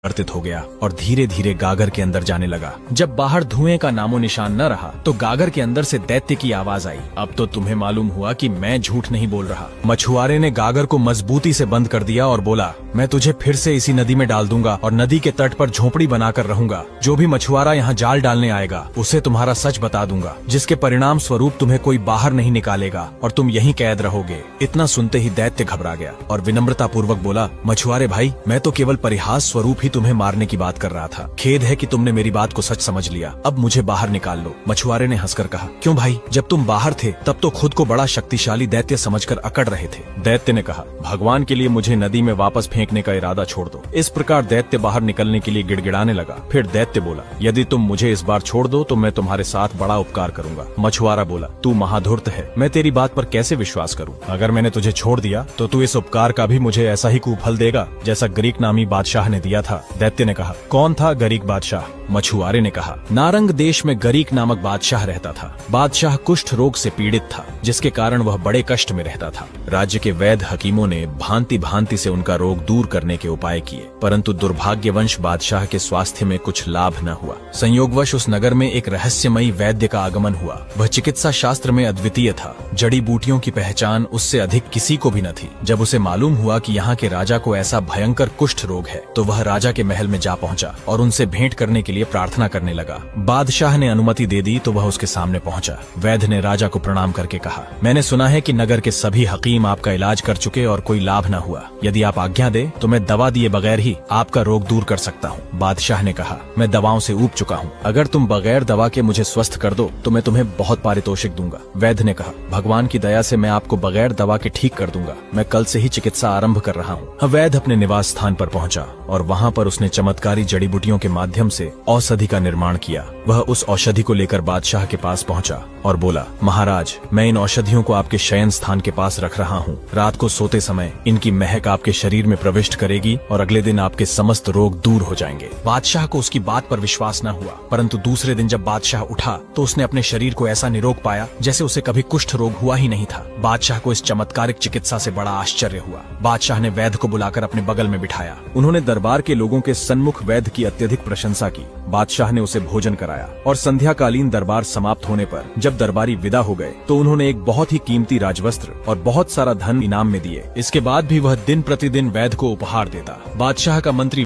परिवर्तित हो गया और धीरे धीरे गागर के अंदर जाने लगा। जब बाहर धुएं का नामो निशान न रहा तो गागर के अंदर से दैत्य की आवाज आई, अब तो तुम्हें मालूम हुआ कि मैं झूठ नहीं बोल रहा। मछुआरे ने गागर को मजबूती से बंद कर दिया और बोला, मैं तुझे फिर से इसी नदी में डाल दूंगा और नदी के तट पर झोपड़ी बनाकर रहूंगा। जो भी मछुआरा यहाँ जाल डालने आएगा उसे तुम्हारा सच बता दूंगा, जिसके परिणाम स्वरूप तुम्हें कोई बाहर नहीं निकालेगा और तुम यहीं कैद रहोगे। इतना सुनते ही दैत्य घबरा गया और विनम्रता पूर्वक बोला, मछुआरे भाई, मैं तो केवल परिहास स्वरूप ही तुम्हें मारने की बात कर रहा था। खेद है कि तुमने मेरी बात को सच समझ लिया। अब मुझे बाहर निकाल लो। मछुआरे ने हंसकर कहा, क्यों भाई, जब तुम बाहर थे तब तो खुद को बड़ा शक्तिशाली दैत्य समझकर अकड़ रहे थे। दैत्य ने कहा, भगवान के लिए मुझे नदी में वापस फेंकने का इरादा छोड़ दो। इस प्रकार दैत्य बाहर निकलने के लिए गिड़गिड़ाने लगा। फिर दैत्य बोला, यदि तुम मुझे इस बार छोड़ दो तो मैं तुम्हारे साथ बड़ा उपकार करूंगा। मछुआरा बोला, तू महाधूर्त है, मैं तेरी बात पर कैसे विश्वास करूं? अगर मैंने तुझे छोड़ दिया तो तू इस उपकार का भी मुझे ऐसा ही कुफल देगा जैसा ग्रीक नामी बादशाह ने दिया था। दैत्य ने कहा, कौन था ग्रीक बादशाह? मछुआरे ने कहा, नारंग देश में गरीक नामक बादशाह रहता था। बादशाह कुष्ठ रोग से पीड़ित था, जिसके कारण वह बड़े कष्ट में रहता था। राज्य के वैद्य हकीमों ने भांति भांति से उनका रोग दूर करने के उपाय किए, परंतु दुर्भाग्यवश बादशाह के स्वास्थ्य में कुछ लाभ न हुआ। संयोगवश उस नगर में एक रहस्यमयी वैद्य का आगमन हुआ। वह चिकित्सा शास्त्र में अद्वितीय था। जड़ी बूटियों की पहचान उससे अधिक किसी को भी न थी। जब उसे मालूम हुआ कि यहाँ के राजा को ऐसा भयंकर कुष्ठ रोग है तो वह राजा के महल में जा पहुंचा और उनसे भेंट करने के लिए प्रार्थना करने लगा। बादशाह ने अनुमति दे दी तो वह उसके सामने पहुंचा। वैद्य ने राजा को प्रणाम करके कहा, मैंने सुना है कि नगर के सभी हकीम आपका इलाज कर चुके और कोई लाभ न हुआ। यदि आप आज्ञा दे तो मैं दवा दिए बगैर ही आपका रोग दूर कर सकता हूँ। बादशाह ने कहा, मैं दवाओं से ऊब चुका हूँ। अगर तुम बगैर दवा के मुझे स्वस्थ कर दो तो मैं तुम्हें बहुत पारितोषिक दूंगा। वैद्य ने कहा, भगवान की दया से मैं आपको बगैर दवा के ठीक कर दूंगा। मैं कल से ही चिकित्सा आरंभ कर रहा हूँ। वैद्य अपने निवास स्थान पर पहुंचा और वहाँ पर उसने चमत्कारी जड़ी बूटियों के माध्यम से औषधि का निर्माण किया। वह उस औषधि को लेकर बादशाह के पास पहुंचा और बोला, महाराज, मैं इन औषधियों को आपके शयन स्थान के पास रख रहा हूँ। रात को सोते समय इनकी महक आपके शरीर में प्रविष्ट करेगी और अगले दिन आपके समस्त रोग दूर हो जाएंगे। बादशाह को उसकी बात पर विश्वास न हुआ, परंतु दूसरे दिन जब बादशाह उठा तो उसने अपने शरीर को ऐसा निरोग पाया जैसे उसे कभी कुष्ठ रोग हुआ ही नहीं था। बादशाह को इस चमत्कारिक चिकित्सा से बड़ा आश्चर्य हुआ। बादशाह ने वैद्य को बुलाकर अपने बगल में बिठाया। उन्होंने दरबार के लोगों के सन्मुख वैद्य की अत्यधिक प्रशंसा की। बादशाह ने उसे भोजन कराया और संध्याकालीन दरबार समाप्त होने पर जब दरबारी विदा हो गए तो उन्होंने एक बहुत ही कीमती राजवस्त्र और बहुत सारा धन इनाम में दिए। इसके बाद भी वह दिन प्रतिदिन वैद्य को उपहार देता। बादशाह का मंत्री